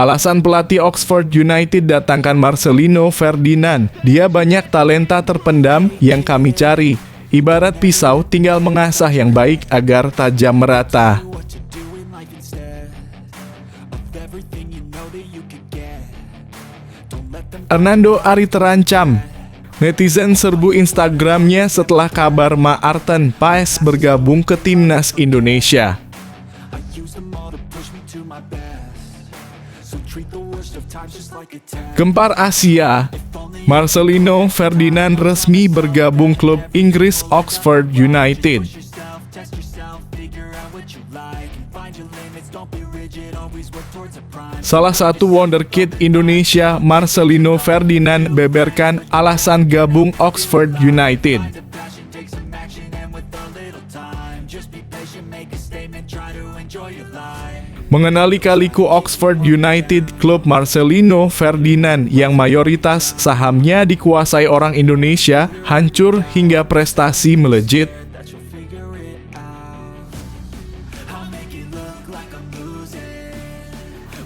Alasan pelatih Oxford United datangkan Marcelino Ferdinand, dia banyak talenta terpendam yang kami cari. Ibarat pisau, tinggal mengasah yang baik agar tajam merata. Hernando Ari terancam. Netizen serbu Instagramnya setelah kabar Maarten Paes bergabung ke timnas Indonesia. Gempar Asia, Marcelino Ferdinand resmi bergabung klub Inggris Oxford United. Salah satu wonderkid Indonesia, Marcelino Ferdinand, beberkan alasan gabung Oxford United. Mengenali kaliku Oxford United, klub Marcelino Ferdinand yang mayoritas sahamnya dikuasai orang Indonesia, hancur hingga prestasi melejit.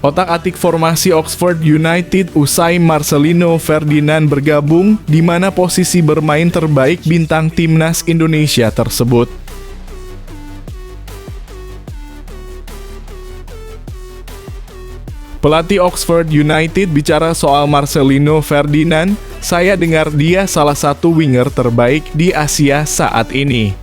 Otak-atik formasi Oxford United usai Marcelino Ferdinand bergabung, di mana posisi bermain terbaik bintang timnas Indonesia tersebut. Pelatih Oxford United bicara soal Marcelino Ferdinand, saya dengar dia salah satu winger terbaik di Asia saat ini.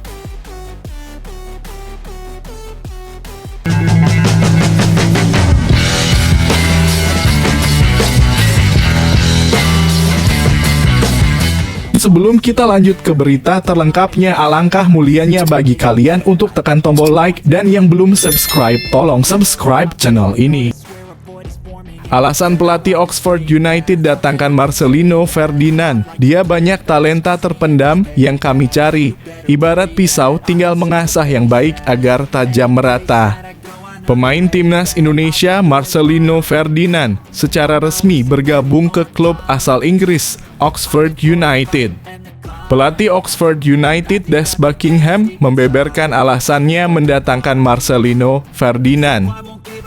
Sebelum kita lanjut ke berita terlengkapnya, alangkah mulianya bagi kalian untuk tekan tombol like, dan yang belum subscribe, tolong subscribe channel ini. Alasan pelatih Oxford United datangkan Marcelino Ferdinand, dia banyak talenta terpendam yang kami cari. Ibarat pisau, tinggal mengasah yang baik agar tajam merata. Pemain timnas Indonesia Marcelino Ferdinand secara resmi bergabung ke klub asal Inggris, Oxford United. Pelatih Oxford United Des Buckingham membeberkan alasannya mendatangkan Marcelino Ferdinand.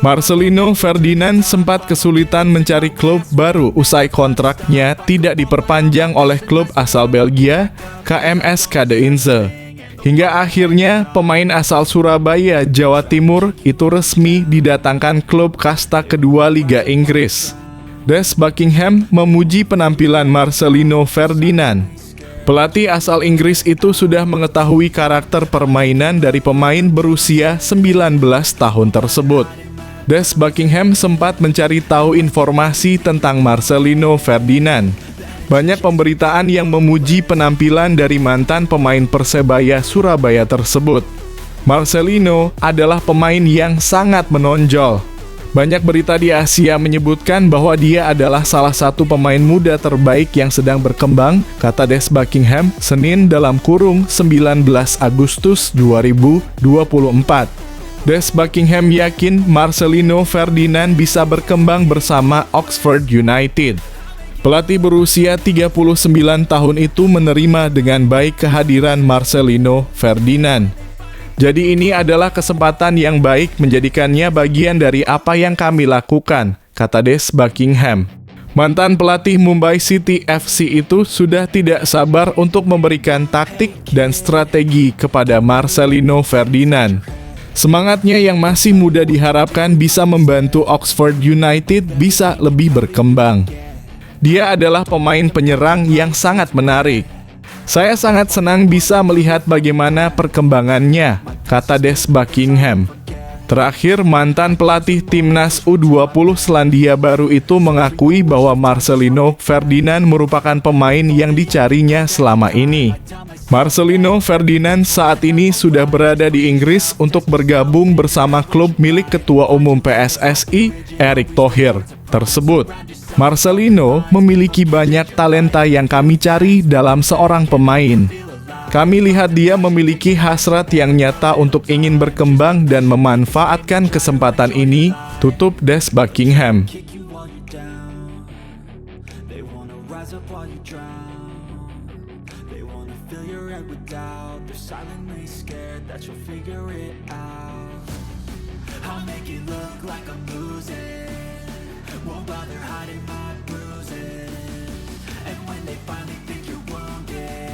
Marcelino Ferdinand sempat kesulitan mencari klub baru usai kontraknya tidak diperpanjang oleh klub asal Belgia, KMS Kadeinze. Hingga akhirnya pemain asal Surabaya, Jawa Timur itu resmi didatangkan klub kasta kedua Liga Inggris. Des Buckingham memuji penampilan Marcelino Ferdinand. Pelatih asal Inggris itu sudah mengetahui karakter permainan dari pemain berusia 19 tahun tersebut. Des Buckingham sempat mencari tahu informasi tentang Marcelino Ferdinand. Banyak pemberitaan yang memuji penampilan dari mantan pemain Persebaya Surabaya tersebut. Marcelino adalah pemain yang sangat menonjol. Banyak berita di Asia menyebutkan bahwa dia adalah salah satu pemain muda terbaik yang sedang berkembang, kata Des Buckingham, Senin dalam kurung 19 Agustus 2024. Des Buckingham yakin Marcelino Ferdinand bisa berkembang bersama Oxford United. Pelatih berusia 39 tahun itu menerima dengan baik kehadiran Marcelino Ferdinand. Jadi ini adalah kesempatan yang baik menjadikannya bagian dari apa yang kami lakukan, kata Des Buckingham. Mantan pelatih Mumbai City FC itu sudah tidak sabar untuk memberikan taktik dan strategi kepada Marcelino Ferdinand. Semangatnya yang masih muda diharapkan bisa membantu Oxford United bisa lebih berkembang. Dia adalah pemain penyerang yang sangat menarik. Saya sangat senang bisa melihat bagaimana perkembangannya, kata Des Buckingham. Terakhir, mantan pelatih timnas U20 Selandia Baru itu mengakui bahwa Marcelino Ferdinand merupakan pemain yang dicarinya selama ini. Marcelino Ferdinand saat ini sudah berada di Inggris untuk bergabung bersama klub milik Ketua Umum PSSI, Erick Thohir, tersebut. Marcelino memiliki banyak talenta yang kami cari dalam seorang pemain. Kami lihat dia memiliki hasrat yang nyata untuk ingin berkembang dan memanfaatkan kesempatan ini, tutup Des Buckingham. won't bother hiding my bruises. And when they finally think you're wounded,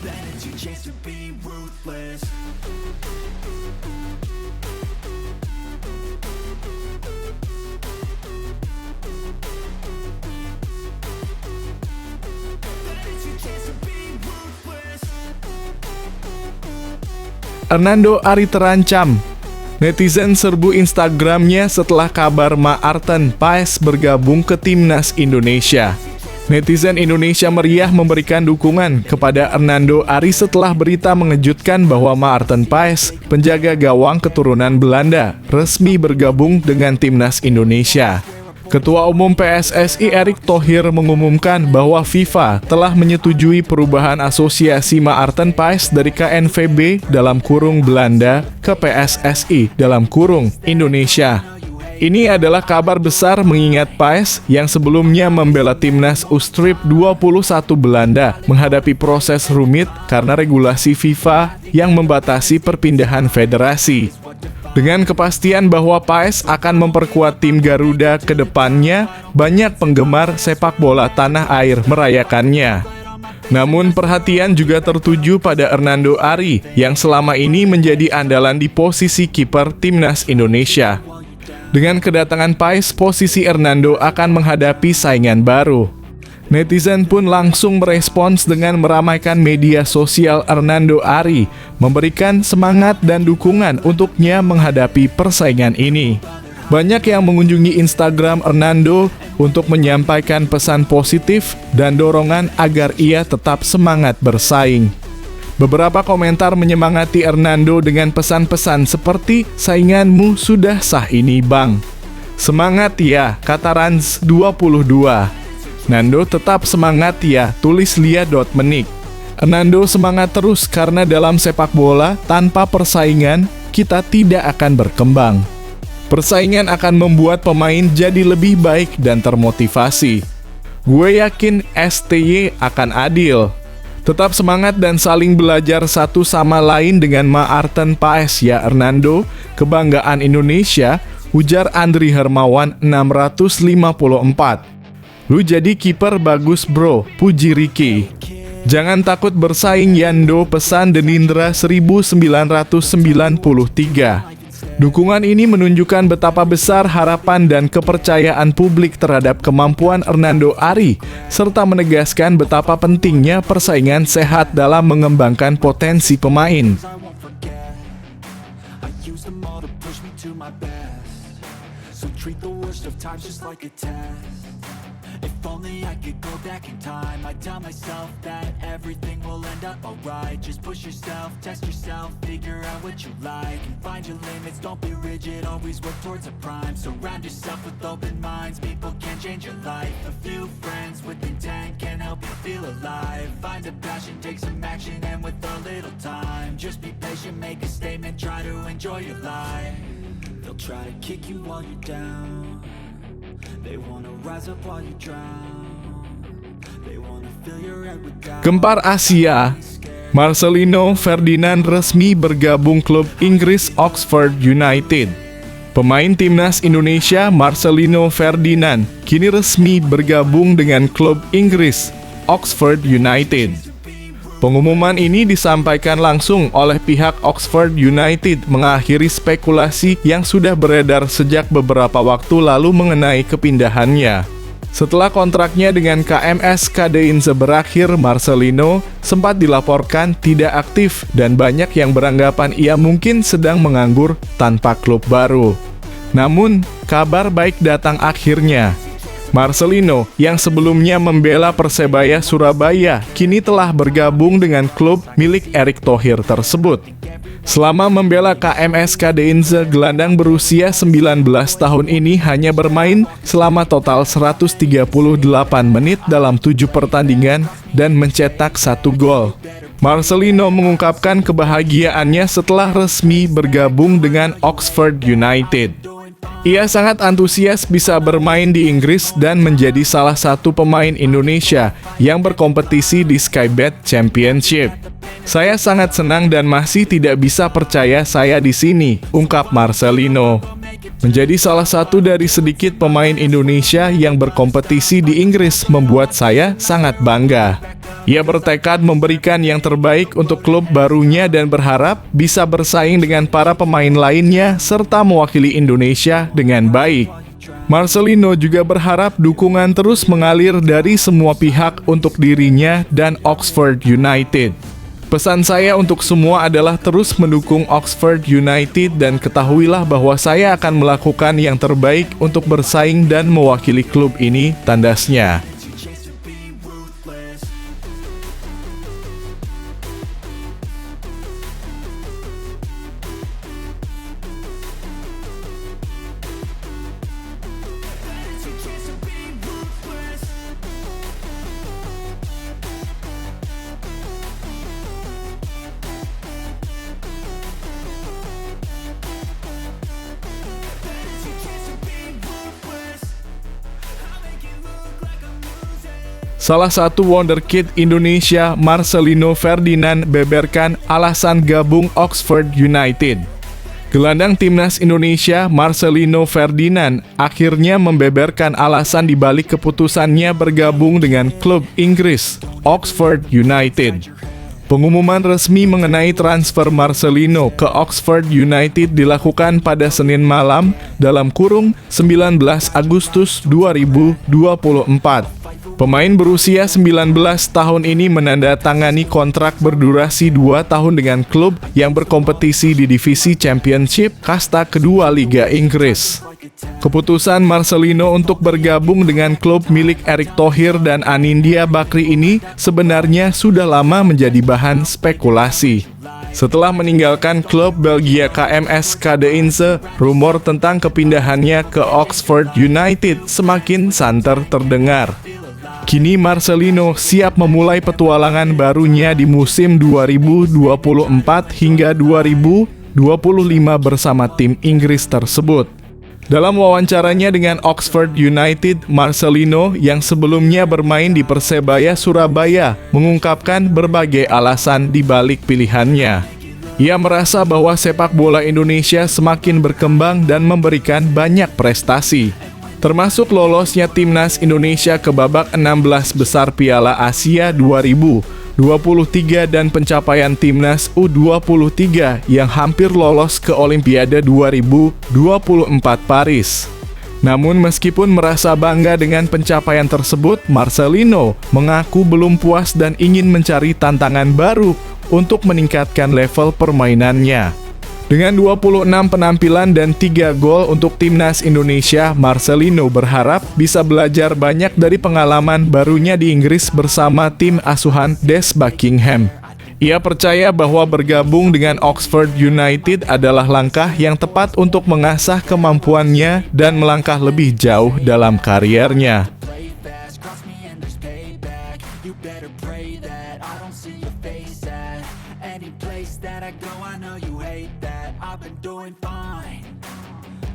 then it's your chance to be ruthless. Hernando Ari terancam. Netizen serbu Instagramnya setelah kabar Maarten Paes bergabung ke Timnas Indonesia. Netizen Indonesia meriah memberikan dukungan kepada Hernando Ari setelah berita mengejutkan bahwa Maarten Paes, penjaga gawang keturunan Belanda, resmi bergabung dengan Timnas Indonesia. Ketua Umum PSSI Erick Thohir mengumumkan bahwa FIFA telah menyetujui perubahan asosiasi Maarten Paes dari KNVB dalam kurung Belanda ke PSSI dalam kurung Indonesia. Ini adalah kabar besar mengingat Paes yang sebelumnya membela Timnas U-Strip 21 Belanda menghadapi proses rumit karena regulasi FIFA yang membatasi perpindahan federasi. Dengan kepastian bahwa Paes akan memperkuat tim Garuda ke depannya, banyak penggemar sepak bola tanah air merayakannya. Namun perhatian juga tertuju pada Hernando Ari yang selama ini menjadi andalan di posisi kiper Timnas Indonesia. Dengan kedatangan Paes, posisi Hernando akan menghadapi saingan baru. Netizen pun langsung merespons dengan meramaikan media sosial Hernando Ari, memberikan semangat dan dukungan untuknya menghadapi persaingan ini. Banyak yang mengunjungi Instagram Hernando untuk menyampaikan pesan positif dan dorongan agar ia tetap semangat bersaing. Beberapa komentar menyemangati Hernando dengan pesan-pesan seperti, "Sainganmu sudah sah ini bang. Semangat ya," kata Rans 22. Hernando tetap semangat ya, tulis Lia.menik. Hernando semangat terus karena dalam sepak bola, tanpa persaingan, kita tidak akan berkembang. Persaingan akan membuat pemain jadi lebih baik dan termotivasi. Gue yakin STY akan adil. Tetap semangat dan saling belajar satu sama lain dengan Maarten Paes ya Hernando, kebanggaan Indonesia, ujar Andri Hermawan 654. "Lu jadi kiper bagus bro," puji Ricky. "Jangan takut bersaing Yando," pesan Denindra 1993. Dukungan ini menunjukkan betapa besar harapan dan kepercayaan publik terhadap kemampuan Hernando Ari, serta menegaskan betapa pentingnya persaingan sehat dalam mengembangkan potensi pemain. If only I could go back in time, I'd tell myself that everything will end up alright. Just push yourself, test yourself, figure out what you like, and find your limits, don't be rigid, always work towards a prime. Surround yourself with open minds, people can change your life. A few friends with intent can help you feel alive. Find a passion, take some action, and with a little time, just be patient, make a statement, try to enjoy your life. They'll try to kick you while you're down, they wanna rise up while you drown. They wanna fill your head with doubt. Gempar Asia, Marcelino Ferdinand resmi bergabung klub Inggris Oxford United. Pemain Timnas Indonesia Marcelino Ferdinand kini resmi bergabung dengan klub Inggris Oxford United. Pengumuman ini disampaikan langsung oleh pihak Oxford United mengakhiri spekulasi yang sudah beredar sejak beberapa waktu lalu mengenai kepindahannya. Setelah kontraknya dengan KMS Kadeinze berakhir, Marcelino sempat dilaporkan tidak aktif dan banyak yang beranggapan ia mungkin sedang menganggur tanpa klub baru. Namun, kabar baik datang akhirnya. Marcelino yang sebelumnya membela Persebaya Surabaya kini telah bergabung dengan klub milik Erick Thohir tersebut. Selama membela KMS Kadeinze, gelandang berusia 19 tahun ini hanya bermain selama total 138 menit dalam 7 pertandingan dan mencetak 1 gol. Marcelino mengungkapkan kebahagiaannya setelah resmi bergabung dengan Oxford United. Ia sangat antusias bisa bermain di Inggris dan menjadi salah satu pemain Indonesia yang berkompetisi di Skybet Championship. "Saya sangat senang dan masih tidak bisa percaya saya di sini," ungkap Marcelino. Menjadi salah satu dari sedikit pemain Indonesia yang berkompetisi di Inggris membuat saya sangat bangga. Ia bertekad memberikan yang terbaik untuk klub barunya dan berharap bisa bersaing dengan para pemain lainnya serta mewakili Indonesia dengan baik. Marcelino juga berharap dukungan terus mengalir dari semua pihak untuk dirinya dan Oxford United. Pesan saya untuk semua adalah terus mendukung Oxford United dan ketahuilah bahwa saya akan melakukan yang terbaik untuk bersaing dan mewakili klub ini, tandasnya. Salah satu wonderkid Indonesia, Marcelino Ferdinand, beberkan alasan gabung Oxford United. Gelandang timnas Indonesia, Marcelino Ferdinand, akhirnya membeberkan alasan dibalik keputusannya bergabung dengan klub Inggris, Oxford United. Pengumuman resmi mengenai transfer Marcelino ke Oxford United dilakukan pada Senin malam (19 Agustus 2024). Pemain berusia 19 tahun ini menandatangani kontrak berdurasi 2 tahun dengan klub yang berkompetisi di divisi Championship kasta kedua Liga Inggris. Keputusan Marcelino untuk bergabung dengan klub milik Erick Thohir dan Anindya Bakri ini sebenarnya sudah lama menjadi bahan spekulasi. Setelah meninggalkan klub Belgia KMS Kadeinse, rumor tentang kepindahannya ke Oxford United semakin santer terdengar. Kini Marcelino siap memulai petualangan barunya di musim 2024 hingga 2025 bersama tim Inggris tersebut. Dalam wawancaranya dengan Oxford United, Marcelino yang sebelumnya bermain di Persebaya Surabaya mengungkapkan berbagai alasan di balik pilihannya. Ia merasa bahwa sepak bola Indonesia semakin berkembang dan memberikan banyak prestasi, termasuk lolosnya timnas Indonesia ke babak 16 besar Piala Asia 2023 dan pencapaian timnas U23 yang hampir lolos ke Olimpiade 2024 Paris. Namun meskipun merasa bangga dengan pencapaian tersebut, Marcelino mengaku belum puas dan ingin mencari tantangan baru untuk meningkatkan level permainannya. Dengan 26 penampilan dan 3 gol untuk timnas Indonesia, Marcelino berharap bisa belajar banyak dari pengalaman barunya di Inggris bersama tim asuhan Des Buckingham. Ia percaya bahwa bergabung dengan Oxford United adalah langkah yang tepat untuk mengasah kemampuannya dan melangkah lebih jauh dalam kariernya. I've been doing fine.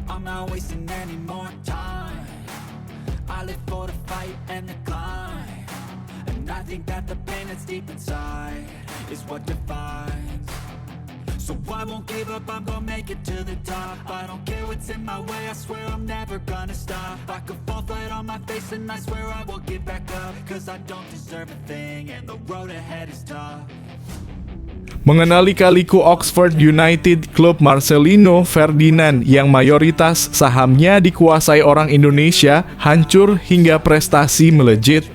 I'm not wasting any more time. I live for the fight and the climb, and I think that the pain that's deep inside is what defines. So I won't give up, I'm gonna make it to the top. I don't care what's in my way, I swear I'm never gonna stop. I could fall flat on my face and I swear I will get back up, cause I don't deserve a thing and the road ahead is tough. Mengenali kaliku Oxford United, klub Marcelino Ferdinand yang mayoritas sahamnya dikuasai orang Indonesia hancur hingga prestasi melejit.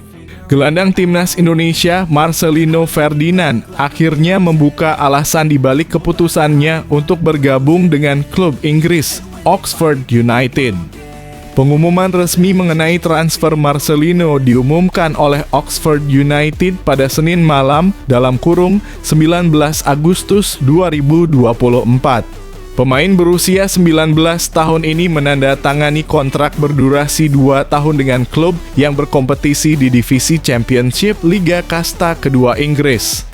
Gelandang timnas Indonesia Marcelino Ferdinand akhirnya membuka alasan dibalik keputusannya untuk bergabung dengan klub Inggris, Oxford United. Pengumuman resmi mengenai transfer Marcelino diumumkan oleh Oxford United pada Senin malam (19 Agustus 2024). Pemain berusia 19 tahun ini menandatangani kontrak berdurasi 2 tahun dengan klub yang berkompetisi di divisi Championship Liga Kasta kedua Inggris.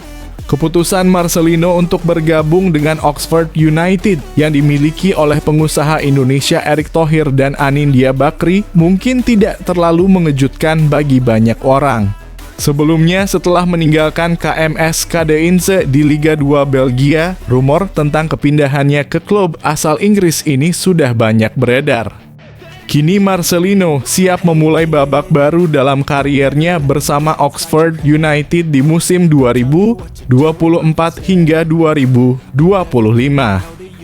Keputusan Marcelino untuk bergabung dengan Oxford United yang dimiliki oleh pengusaha Indonesia Erick Thohir dan Anindya Bakri mungkin tidak terlalu mengejutkan bagi banyak orang. Sebelumnya, setelah meninggalkan KMS Kadeinze di Liga 2 Belgia, rumor tentang kepindahannya ke klub asal Inggris ini sudah banyak beredar. Kini Marcelino siap memulai babak baru dalam kariernya bersama Oxford United di musim 2024 hingga 2025.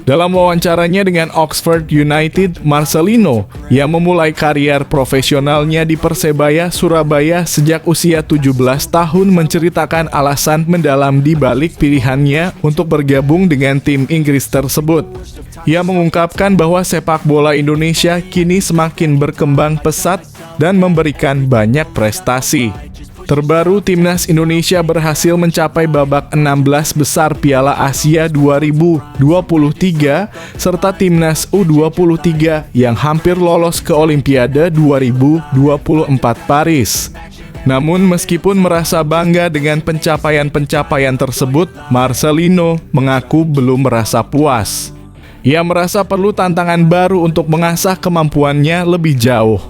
Dalam wawancaranya dengan Oxford United, Marcelino yang memulai karier profesionalnya di Persebaya Surabaya sejak usia 17 tahun menceritakan alasan mendalam di balik pilihannya untuk bergabung dengan tim Inggris tersebut. Ia mengungkapkan bahwa sepak bola Indonesia kini semakin berkembang pesat dan memberikan banyak prestasi. Terbaru, Timnas Indonesia berhasil mencapai babak 16 besar Piala Asia 2023 serta Timnas U23 yang hampir lolos ke Olimpiade 2024 Paris. Namun meskipun merasa bangga dengan pencapaian-pencapaian tersebut, Marcelino mengaku belum merasa puas. Ia merasa perlu tantangan baru untuk mengasah kemampuannya lebih jauh.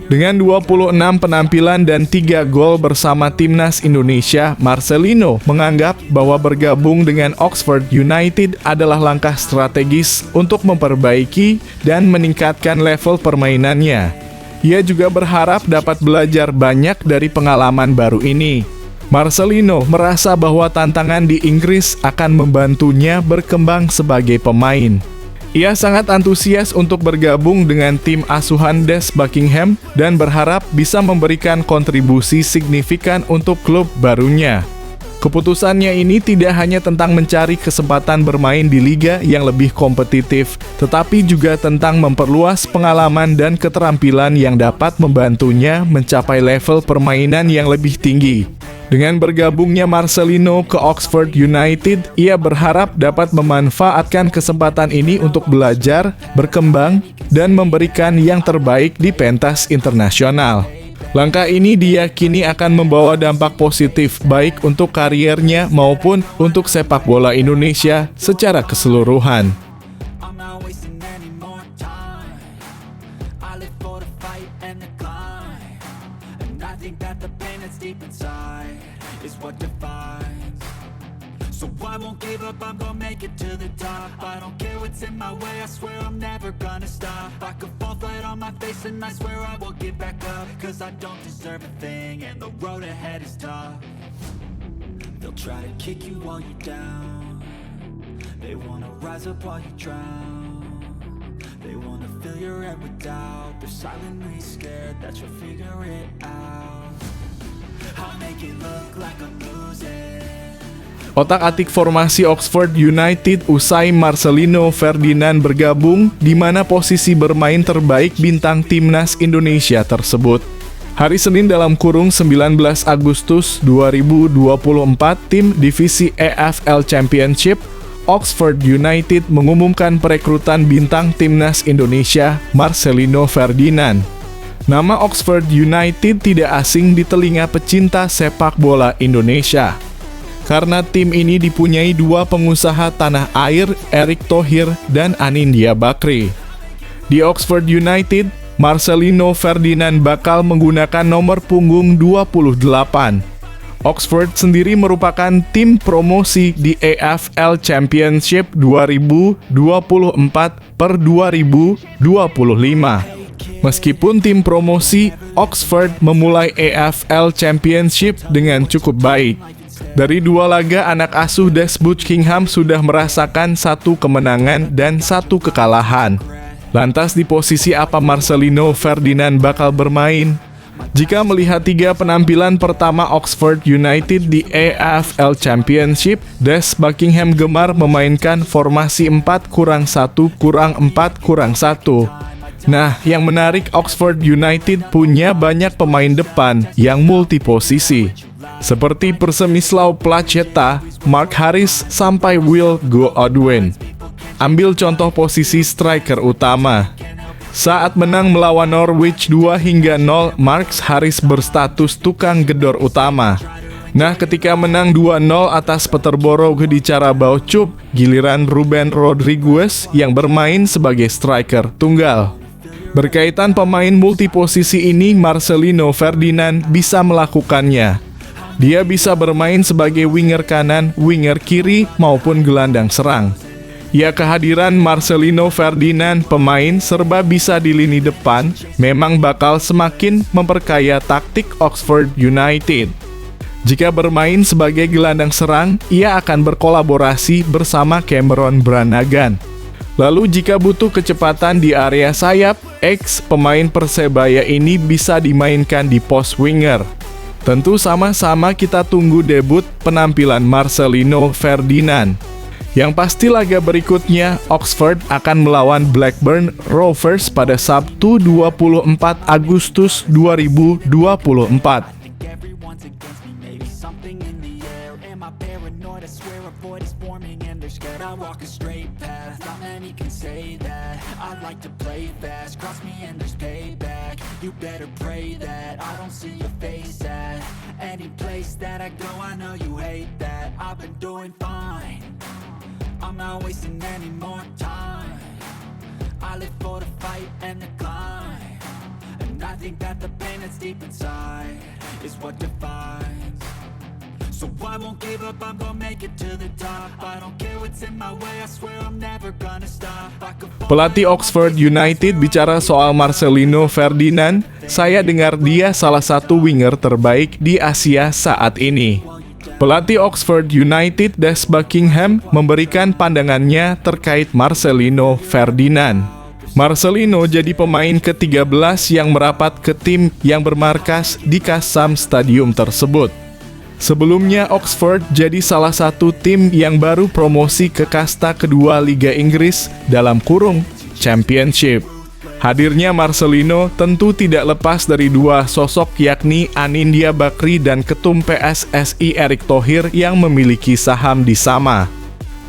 Dengan 26 penampilan dan 3 gol bersama Timnas Indonesia, Marcelino menganggap bahwa bergabung dengan Oxford United adalah langkah strategis untuk memperbaiki dan meningkatkan level permainannya. Ia juga berharap dapat belajar banyak dari pengalaman baru ini. Marcelino merasa bahwa tantangan di Inggris akan membantunya berkembang sebagai pemain. Ia sangat antusias untuk bergabung dengan tim asuhan Des Buckingham dan berharap bisa memberikan kontribusi signifikan untuk klub barunya. Keputusannya ini tidak hanya tentang mencari kesempatan bermain di liga yang lebih kompetitif, tetapi juga tentang memperluas pengalaman dan keterampilan yang dapat membantunya mencapai level permainan yang lebih tinggi. Dengan bergabungnya Marcelino ke Oxford United, ia berharap dapat memanfaatkan kesempatan ini untuk belajar, berkembang, dan memberikan yang terbaik di pentas internasional. Langkah ini diyakini akan membawa dampak positif baik untuk kariernya maupun untuk sepak bola Indonesia secara keseluruhan. So I won't give up, I'm gonna make it to the top. I don't care what's in my way, I swear I'm never gonna stop. I could fall flat on my face and I swear I will get back up. Cause I don't deserve a thing and the road ahead is tough. They'll try to kick you while you're down. They wanna rise up while you drown. They wanna fill your head with doubt. They're silently scared that you'll figure it out. I'll make it look like I'm losing. Otak-atik formasi Oxford United usai Marcelino Ferdinand bergabung, di mana posisi bermain terbaik bintang Timnas Indonesia tersebut. Hari Senin dalam kurung 19 Agustus 2024, tim divisi EFL Championship, Oxford United mengumumkan perekrutan bintang Timnas Indonesia, Marcelino Ferdinand. Nama Oxford United tidak asing di telinga pecinta sepak bola Indonesia, karena tim ini dipunyai dua pengusaha tanah air, Erick Thohir dan Anindya Bakri. Di Oxford United, Marcelino Ferdinand bakal menggunakan nomor punggung 28. Oxford sendiri merupakan tim promosi di EFL Championship 2024/2025. Meskipun tim promosi, Oxford memulai EFL Championship dengan cukup baik. Dari dua laga, anak asuh Des Buckingham sudah merasakan 1 kemenangan dan 1 kekalahan. Lantas di posisi apa Marcelino Ferdinand bakal bermain? Jika melihat 3 penampilan pertama Oxford United di EFL Championship, Des Buckingham gemar memainkan formasi 4-1-4-4-1. Nah, yang menarik, Oxford United punya banyak pemain depan yang multiposisi, seperti Przemysław Placheta, Mark Harris, sampai Will Godwin. Ambil contoh posisi striker utama. Saat menang melawan Norwich 2-0, Mark Harris berstatus tukang gedor utama. Nah, ketika menang 2-0 atas Peterborough di Carabao Cup, giliran Ruben Rodriguez yang bermain sebagai striker tunggal. Berkaitan pemain multiposisi ini, Marcelino Ferdinand bisa melakukannya. Dia bisa bermain sebagai winger kanan, winger kiri, maupun gelandang serang. Ya, kehadiran Marcelino Ferdinand, pemain serba bisa di lini depan, memang bakal semakin memperkaya taktik Oxford United. Jika bermain sebagai gelandang serang, ia akan berkolaborasi bersama Cameron Brannagan. Lalu jika butuh kecepatan di area sayap, pemain Persebaya ini bisa dimainkan di pos winger. Tentu sama-sama kita tunggu debut penampilan Marcelino Ferdinand. Yang pasti laga berikutnya, Oxford akan melawan Blackburn Rovers pada Sabtu 24 Agustus 2024. I walk a straight path, not many can say that. I like to play fast, cross me and there's payback. You better pray that I don't see your face at any place that I go. I know you hate that. I've been doing fine, I'm not wasting any more time. I live for the fight and the climb, and I think that the pain that's deep inside is what defines. So I won't give up, I'm gonna make it to the top. I don't care what's in my way, I swear I'm never gonna stop. Pelatih Oxford United bicara soal Marcelino Ferdinand, saya dengar dia salah satu winger terbaik di Asia saat ini. Pelatih Oxford United, Des Buckingham, memberikan pandangannya terkait Marcelino Ferdinand. Marcelino jadi pemain ke-13 yang merapat ke tim yang bermarkas di Kassam Stadium tersebut. Sebelumnya, Oxford jadi salah satu tim yang baru promosi ke kasta kedua Liga Inggris (Championship). Hadirnya Marcelino tentu tidak lepas dari dua sosok, yakni Anindya Bakri dan Ketum PSSI Erick Thohir yang memiliki saham di Sama.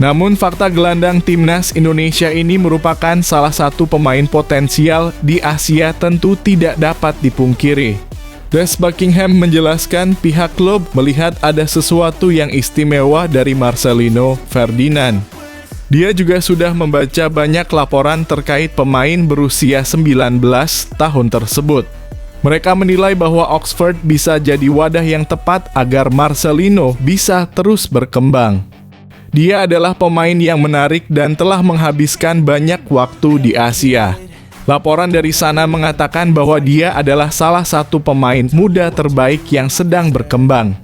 Namun fakta gelandang timnas Indonesia ini merupakan salah satu pemain potensial di Asia tentu tidak dapat dipungkiri. Des Buckingham menjelaskan pihak klub melihat ada sesuatu yang istimewa dari Marcelino Ferdinand. Dia juga sudah membaca banyak laporan terkait pemain berusia 19 tahun tersebut. Mereka menilai bahwa Oxford bisa jadi wadah yang tepat agar Marcelino bisa terus berkembang. Dia adalah pemain yang menarik dan telah menghabiskan banyak waktu di Asia. Laporan dari sana mengatakan bahwa dia adalah salah satu pemain muda terbaik yang sedang berkembang.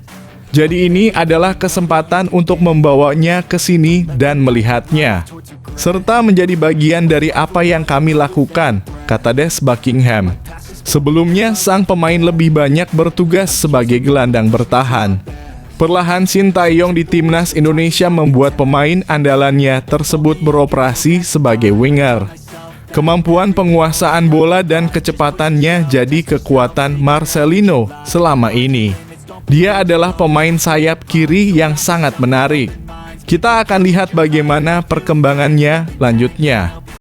Jadi ini adalah kesempatan untuk membawanya ke sini dan melihatnya, serta menjadi bagian dari apa yang kami lakukan, kata Des Buckingham. Sebelumnya, sang pemain lebih banyak bertugas sebagai gelandang bertahan. Perlahan Sintayong di timnas Indonesia membuat pemain andalannya tersebut beroperasi sebagai winger. Kemampuan penguasaan bola dan kecepatannya jadi kekuatan Marcelino selama ini. Dia adalah pemain sayap kiri yang sangat menarik. Kita akan lihat bagaimana perkembangannya lanjutnya.